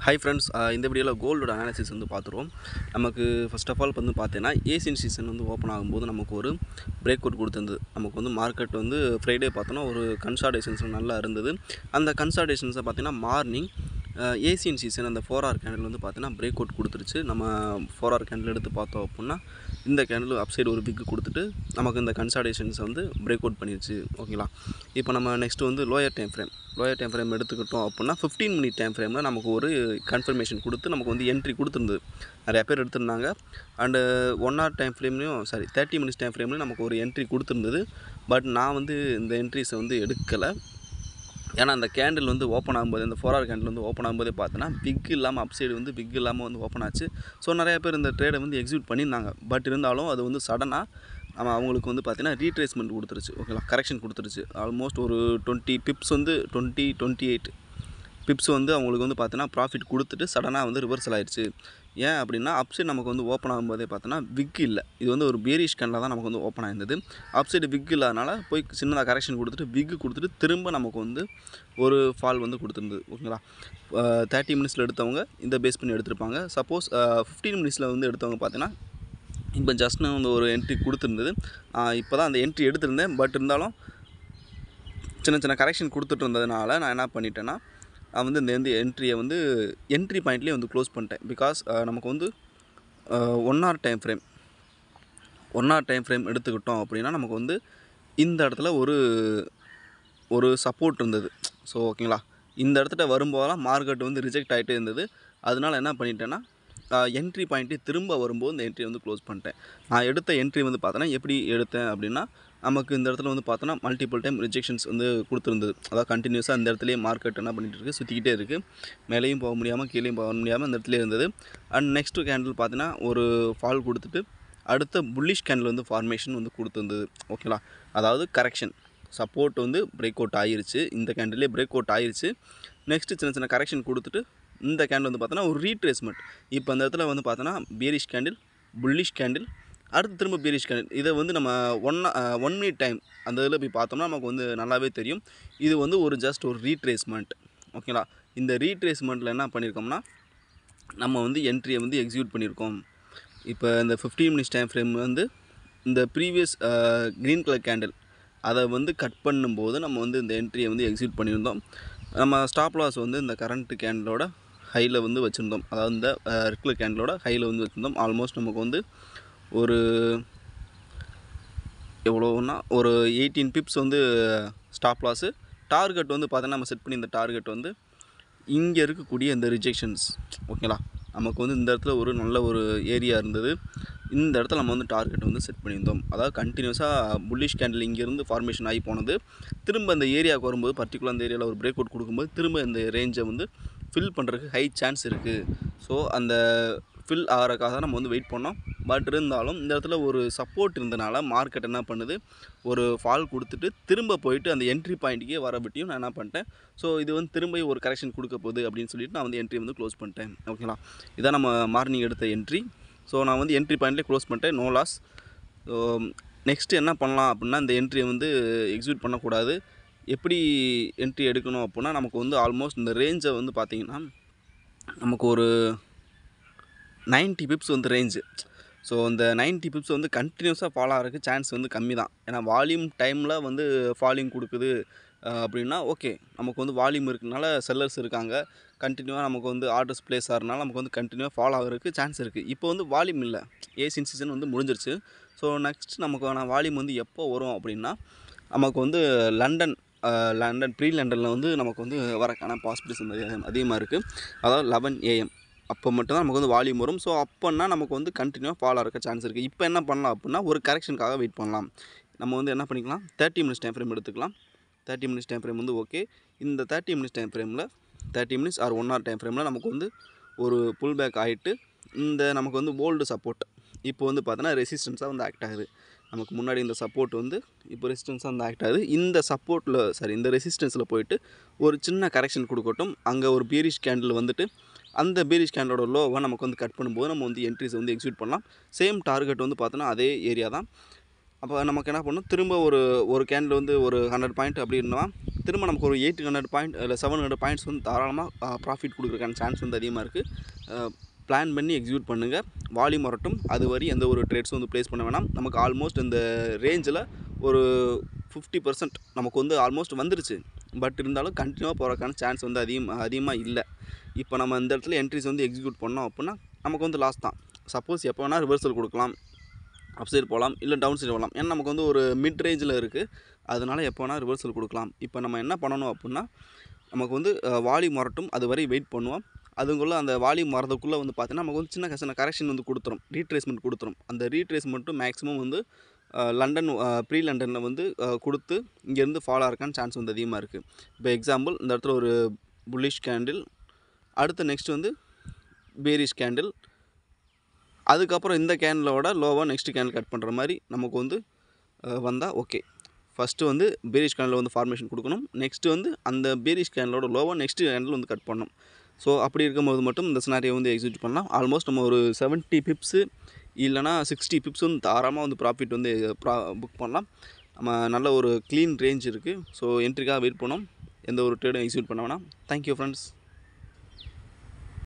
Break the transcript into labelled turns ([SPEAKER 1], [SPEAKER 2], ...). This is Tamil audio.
[SPEAKER 1] Hi friends, இந்த வீடியோவில் கோல்டோட அனாலிசிஸ் வந்து பார்த்துருவோம். நமக்கு ஃபர்ஸ்ட் ஆஃப் ஆல் வந்து பார்த்தீங்கன்னா ஏசியன் சீசன் வந்து ஓப்பன் ஆகும்போது நமக்கு ஒரு பிரேக் அவுட் கொடுத்துருந்தது. நமக்கு வந்து மார்க்கெட் வந்து ஃப்ரைடே பார்த்தோன்னா ஒரு கன்சால்டேஷன்ஸ் நல்லா இருந்தது. அந்த கன்சால்டேஷன்ஸை பார்த்தீங்கன்னா மார்னிங் ஏசியன் சீசன் அந்த 4 hour கேண்டில் வந்து பார்த்தீங்கன்னா பிரேக் அவுட் கொடுத்துருச்சு. நம்ம 4 hour கேண்டில் எடுத்து பார்த்தோம் அப்படின்னா இந்த கேண்டில் அப்சைடு ஒரு பிக் கொடுத்துட்டு நமக்கு இந்த கன்சால்டேஷன்ஸை வந்து பிரேக் அவுட் பண்ணிடுச்சு. ஓகேங்களா? இப்போ நம்ம நெக்ஸ்ட்டு வந்து லோயர் டைம் ஃப்ரேம் எடுத்துக்கிட்டோம் அப்படின்னா 15 minute டைம் ஃப்ரேமில் நமக்கு ஒரு கன்ஃபர்மேஷன் கொடுத்து நமக்கு வந்து என்ட்ரி கொடுத்துருந்தது. நிறையா பேர் எடுத்திருந்தாங்க. அண்டு 1 hour டைம் ஃப்ரேம்லேயும் 30 minutes டைம் ஃப்ரேம்லேயும் நமக்கு ஒரு என்ட்ரி கொடுத்துருந்தது. பட் நான் வந்து இந்த என்ட்ரிஸை வந்து எடுக்கலை. ஏன்னா அந்த கேண்டில் வந்து ஓப்பன் ஆகும்போது அந்த 4 hour கேண்டில் வந்து ஓப்பன் ஆகும்போதே பார்த்தோன்னா பிக் இல்லாமல் அப்சைடு வந்து பிக் இல்லாமல் வந்து ஓப்பன் ஆச்சு. ஸோ நிறையா பேர் இந்த ட்ரேடை வந்து எக்ஸிக்யூட் பண்ணியிருந்தாங்க. பட் இருந்தாலும் அது வந்து சடனாக அவங்களுக்கு வந்து பார்த்தீங்கன்னா ரீட்ரேஸ்மெண்ட் கொடுத்துருச்சு. ஓகேங்களா? கரெக்ஷன் கொடுத்துருச்சு. ஆல்மோஸ்ட் ஒரு 20 பிப்ஸ் வந்து 28 பிப்ஸ் வந்து அவங்களுக்கு வந்து பார்த்தீங்கன்னா ப்ராஃபிட் கொடுத்துட்டு சடனாக வந்து ரிவர்சல் ஆயிடுச்சு. ஏன் அப்படின்னா அப்சைடு நமக்கு வந்து ஓப்பன் ஆகும்போதே பார்த்தோன்னா விக் இல்லை. இது வந்து ஒரு பேரிஷ் கேண்டில் தான் நமக்கு வந்து ஓப்பன் ஆயிருந்தது. அப்சைடு விக் இல்லாதனால போய் சின்னதாக கரெக்ஷன் கொடுத்துட்டு விக் கொடுத்துட்டு திரும்ப நமக்கு வந்து ஒரு ஃபால் வந்து கொடுத்துருந்தது. ஓகேங்களா? 30 minutesல எடுத்தவங்க இந்த பேஸ் பண்ணி எடுத்திருப்பாங்க. சப்போஸ் 15 minutesல வந்து எடுத்தவங்க பார்த்தீங்கன்னா இப்போ ஜஸ்ட் நான் வந்து ஒரு என்ட்ரி கொடுத்துருந்தது. இப்போ தான் அந்த என்ட்ரி எடுத்திருந்தேன். பட் இருந்தாலும் சின்ன கரெக்ஷன் கொடுத்துட்டு இருந்ததுனால நான் என்ன பண்ணிட்டேன்னா வந்து இந்த என்ட்ரியை வந்து என்ட்ரி பாயிண்ட்லேயே வந்து க்ளோஸ் பண்ணிட்டேன். பிகாஸ் நமக்கு வந்து 1 hour டைம் ஃப்ரேம் எடுத்துக்கிட்டோம் அப்படின்னா நமக்கு வந்து இந்த இடத்துல ஒரு சப்போர்ட் இருந்தது. ஸோ ஓகேங்களா? இந்த இடத்துல வரும்போதெல்லாம் மார்க்கெட் வந்து ரிஜெக்ட் ஆகிட்டே இருந்தது. அதனால என்ன பண்ணிட்டேன்னா என்ட்ரி பாயிண்ட்டே திரும்ப வரும்போது இந்த என்ட்ரி வந்து க்ளோஸ் பண்ணிட்டேன். நான் எடுத்த என்ட்ரி வந்து பார்த்தோன்னா எப்படி எடுத்தேன் அப்படின்னா நமக்கு இந்த இடத்துல வந்து பார்த்தோன்னா மல்டிபிள் டைம் ரிஜெக்ஷன்ஸ் வந்து கொடுத்துருந்தது. அதாவது கண்டினியூஸாக இந்த இடத்துலையே மார்க்கெட் என்ன பண்ணிகிட்டு இருக்குது, சுற்றிக்கிட்டே இருக்குது. மேலேயும் போக முடியாமல் கீழேயும் போக முடியாமல் இந்த இடத்துலேயே இருந்தது. அண்ட் நெக்ஸ்ட்டு கேண்டில் பார்த்தீங்கன்னா ஒரு ஃபால் கொடுத்துட்டு அடுத்த புல்லிஷ் கேண்டில் வந்து ஃபார்மேஷன் வந்து கொடுத்துருந்தது. ஓகேங்களா? அதாவது கரெக்ஷன் சப்போர்ட் வந்து பிரேக் அவுட் ஆகிருச்சு. இந்த கேண்டிலே பிரேக் அவுட் ஆகிருச்சு. நெக்ஸ்ட்டு சின்ன கரெக்ஷன் கொடுத்துட்டு இந்த கேண்டில் வந்து பார்த்தோன்னா ஒரு ரீட்ரேஸ்மெண்ட். இப்போ அந்த இடத்துல வந்து பார்த்தோன்னா பேரிஷ் கேண்டில், புல்லிஷ் கேண்டில், அடுத்து திரும்ப பேரிஷ் கேண்டில். இதை வந்து நம்ம 1 minute டைம் அந்த இதில் போய் பார்த்தோம்னா நமக்கு வந்து நல்லாவே தெரியும். இது வந்து ஒரு ஜஸ்ட் ஒரு ரீட்ரேஸ்மெண்ட். ஓகேங்களா? இந்த ரீட்ரேஸ்மெண்ட்டில் என்ன பண்ணியிருக்கோம்னா நம்ம வந்து என்ட்ரியை வந்து எக்ஸிக்யூட் பண்ணியிருக்கோம். இப்போ இந்த 15 minutes டைம் ஃப்ரேம் வந்து இந்த ப்ரீவியஸ் க்ரீன் கலர் கேண்டில் அதை வந்து கட் பண்ணும்போது நம்ம வந்து இந்த என்ட்ரியை வந்து எக்ஸிக்யூட் பண்ணியிருந்தோம். நம்ம ஸ்டாப் லாஸ் வந்து இந்த கரண்ட் கேண்டிலோட ஹையில் வந்து வச்சுருந்தோம். அதாவது இந்த ரெட் கலர் கேண்டிலோட ஹையில் வந்து வச்சுருந்தோம். ஆல்மோஸ்ட் நமக்கு வந்து ஒரு எவ்வளோன்னா ஒரு 18 பிப்ஸ் வந்து ஸ்டாப் லாஸு. டார்கெட் வந்து பார்த்தோன்னா நம்ம செட் பண்ணி இந்த டார்கெட் வந்து இங்கே இருக்கக்கூடிய இந்த ரிஜெக்ஷன்ஸ். ஓகேங்களா? நமக்கு வந்து இந்த இடத்துல ஒரு நல்ல ஒரு ஏரியா இருந்தது. இந்த இடத்துல நம்ம வந்து டார்கெட் வந்து செட் பண்ணியிருந்தோம். அதாவது கண்டினியூஸாக புல்லிஷ் கேண்டில் இங்கேருந்து ஃபார்மேஷன் ஆகி போனது திரும்ப இந்த ஏரியாவுக்கு வரும்போது பர்டிகுலர் அந்த ஏரியாவில் ஒரு பிரேக் அவுட் கொடுக்கும்போது திரும்ப இந்த ரேஞ்சை வந்து ஃபில் பண்ணுறதுக்கு ஹை சான்ஸ் இருக்குது. ஸோ அந்த ஃபில் ஆகிறதுக்காக நம்ம வந்து வெயிட் பண்ணோம். பட் இருந்தாலும் இந்த இடத்துல ஒரு சப்போர்ட் இருந்தனால மார்க்கெட் என்ன பண்ணுது, ஒரு ஃபால் கொடுத்துட்டு திரும்ப போயிட்டு அந்த என்ட்ரி பாயிண்ட்டுக்கே வர விட்டியும் நான் என்ன பண்ணிட்டேன், ஸோ இது வந்து திரும்ப ஒரு கரெக்ஷன் கொடுக்க போகுது அப்படின்னு சொல்லிட்டு நான் வந்து என்ட்ரி வந்து க்ளோஸ் பண்ணிட்டேன். ஓகேங்களா? இதான் நம்ம மார்னிங் எடுத்த என்ட்ரி. ஸோ நான் வந்து என்ட்ரி பாயிண்ட்லேயே க்ளோஸ் பண்ணிட்டேன். No loss. ஸோ நெக்ஸ்ட்டு என்ன பண்ணலாம் அப்படின்னா இந்த என்ட்ரியை வந்து எக்ஸிக்யூட் பண்ணக்கூடாது. எப்படி என்ட்ரி எடுக்கணும் அப்படின்னா நமக்கு வந்து ஆல்மோஸ்ட் இந்த ரேஞ்சை வந்து பார்த்திங்கன்னா நமக்கு ஒரு 90 பிப்ஸ் வந்து ரேஞ்சு. ஸோ இந்த 90 பிப்ஸ் வந்து கண்டினியூஸாக ஃபாலோ ஆகிறதுக்கு சான்ஸ் வந்து கம்மி தான். ஏன்னா வால்யூம் டைமில் வந்து ஃபாலிங் கொடுக்குது அப்படின்னா ஓகே, நமக்கு வந்து வால்யூம் இருக்கனால செல்லர்ஸ் இருக்காங்க. கண்டினியூவாக நமக்கு வந்து ஆர்டர்ஸ் ப்ளேஸ் ஆகிறனால நமக்கு வந்து கண்டினியூவாக ஃபாலோ ஆகிறதுக்கு சான்ஸ் இருக்குது. இப்போ வந்து வால்யூம் இல்லை. ஏசியன் சீசன் வந்து முடிஞ்சிருச்சு. ஸோ நெக்ஸ்ட் நமக்கான வால்யூம் வந்து எப்போ வரும் அப்படின்னா நமக்கு வந்து லண்டன் ப்ரீ லண்டனில் வந்து நமக்கு வந்து வரக்கான பாசிபிலிட்டிஸ் வந்து அதிகமாக இருக்குது. அதாவது 11 AM அப்போ மட்டும்தான் நமக்கு வந்து வால்யூம் வரும். ஸோ அப்போன்னா நமக்கு வந்து கண்டினியூவாக ஃபாலோ ஆகிறக்க சான்ஸ் இருக்குது. இப்போ என்ன பண்ணலாம் அப்படின்னா ஒரு கரெக்ஷனுக்காக வெயிட் பண்ணலாம். நம்ம வந்து என்ன பண்ணிக்கலாம், 30 minutes டைம் ஃப்ரேம் எடுத்துக்கலாம். 30 minutes டைம் ஃப்ரேம் வந்து ஓகே. இந்த 30 minutes டைம் ஃப்ரேமில் 30 minutes ஆர் 1 hour டைம் ஃப்ரேமில் நமக்கு வந்து ஒரு புல் பேக் ஆகிட்டு இந்த நமக்கு வந்து ஓல்டு சப்போர்ட் இப்போ வந்து பார்த்தோன்னா ரெசிஸ்டன்ஸாக வந்து ஆக்ட் ஆகுது. நமக்கு முன்னாடி இந்த சப்போர்ட் வந்து இப்போ ரெசிஸ்டன்ஸாக வந்து ஆக்ட் ஆகுது. இந்த சப்போர்ட்டில் இந்த ரெசிஸ்டன்ஸில் போயிட்டு ஒரு சின்ன கரெக்ஷன் கொடுக்கட்டும். அங்கே ஒரு பீரிஷ் கேண்டில் வந்துட்டு அந்த பீரிஷ் கேண்டலோட லோவை நமக்கு வந்து கட் பண்ணும்போது நம்ம வந்து என்ட்ரிஸ் வந்து எக்ஸிக்யூட் பண்ணலாம். சேம் டார்கெட் வந்து பார்த்தோன்னா அதே ஏரியா தான். அப்போ நமக்கு என்ன பண்ணணும், திரும்ப ஒரு கேண்டில் வந்து ஒரு 100 பாயிண்ட் அப்படின்னா திரும்ப நமக்கு ஒரு 800 பாயிண்ட் இல்லை 700 பாயிண்ட்ஸ் வந்து தாராளமாக ப்ராஃபிட் கொடுக்குறதுக்கான சான்ஸ் வந்து அதிகமாக இருக்குது. பிளான் பண்ணி எக்ஸிக்யூட் பண்ணுங்கள். வால்யூம் வரட்டும், அது வரை எந்த ஒரு ட்ரேட்ஸும் வந்து ப்ளேஸ் பண்ண வேணாம். நமக்கு ஆல்மோஸ்ட் இந்த ரேஞ்சில் ஒரு 50% நமக்கு வந்து ஆல்மோஸ்ட் வந்துருச்சு. பட் இருந்தாலும் கண்டினியூவாக போகிறதுக்கான சான்ஸ் வந்து அதிகமாக இல்லை. இப்போ நம்ம இந்த இடத்துல என்ட்ரிஸ் வந்து எக்ஸிக்யூட் பண்ணோம் அப்படின்னா நமக்கு வந்து லாஸ் தான். சப்போஸ் எப்போ வேணால் ரிவர்சல் கொடுக்கலாம், அப் சைடு போகலாம், இல்லை டவுன் சைடு போகலாம். ஏன்னா நமக்கு வந்து ஒரு மிட் ரேஞ்சில் இருக்குது, அதனால் எப்போ வேணால் ரிவர்சல் கொடுக்கலாம். இப்போ நம்ம என்ன பண்ணணும் அப்படின்னா, நமக்கு வந்து வால்யூம் வரட்டும், அது வரை வெயிட் பண்ணுவோம். அதுக்குள்ளே அந்த வால்யூம் வரதுக்குள்ளே வந்து பார்த்தீங்கன்னா நமக்கு வந்து சின்ன கரெக்ஷன் வந்து கொடுத்துரும், ரீட்ரேஸ்மெண்ட் கொடுத்துரும். அந்த ரீட்ரேஸ்மெண்ட்டும் மேக்ஸிமம் வந்து லண்டன் ப்ரீ லண்டனில் வந்து கொடுத்து இங்கேருந்து ஃபாலோ ஆகிறக்கான சான்ஸ் வந்து அதிகமாக இருக்குது. இப்போ எக்ஸாம்பிள் இந்த இடத்துல ஒரு புல்லிஷ் கேண்டில், அடுத்து நெக்ஸ்ட் வந்து பேரிஷ் கேண்டில், அதுக்கப்புறம் இந்த கேண்டிலோட லோவாக நெக்ஸ்ட் கேண்டில் கட் பண்ணுற மாதிரி நமக்கு வந்து வந்தால் ஓகே. ஃபஸ்ட்டு வந்து பேரிஷ் கேண்டில் வந்து ஃபார்மேஷன் கொடுக்கணும், நெக்ஸ்ட்டு வந்து அந்த பேரிஷ் கேண்டிலோட லோவாக நெக்ஸ்ட் கேண்டில் வந்து கட் பண்ணணும். ஸோ அப்படி இருக்கும்போது மட்டும் இந்த சினாரியை வந்து எக்ஸிக்யூட் பண்ணலாம். ஆல்மோஸ்ட் நம்ம ஒரு 70 பிப்ஸு இல்லைனா 60 பிப்ஸ் வந்து தாராளமாக வந்து ப்ராஃபிட் வந்து புக் பண்ணலாம். நம்ம நல்ல ஒரு க்ளீன் ரேஞ்ச் இருக்குது. ஸோ என்ட்ரிக்காக வெயிட் பண்ணோம், எந்த ஒரு ட்ரேடும் எக்ஸிக்யூட் பண்ண வேணாம். Thank you friends.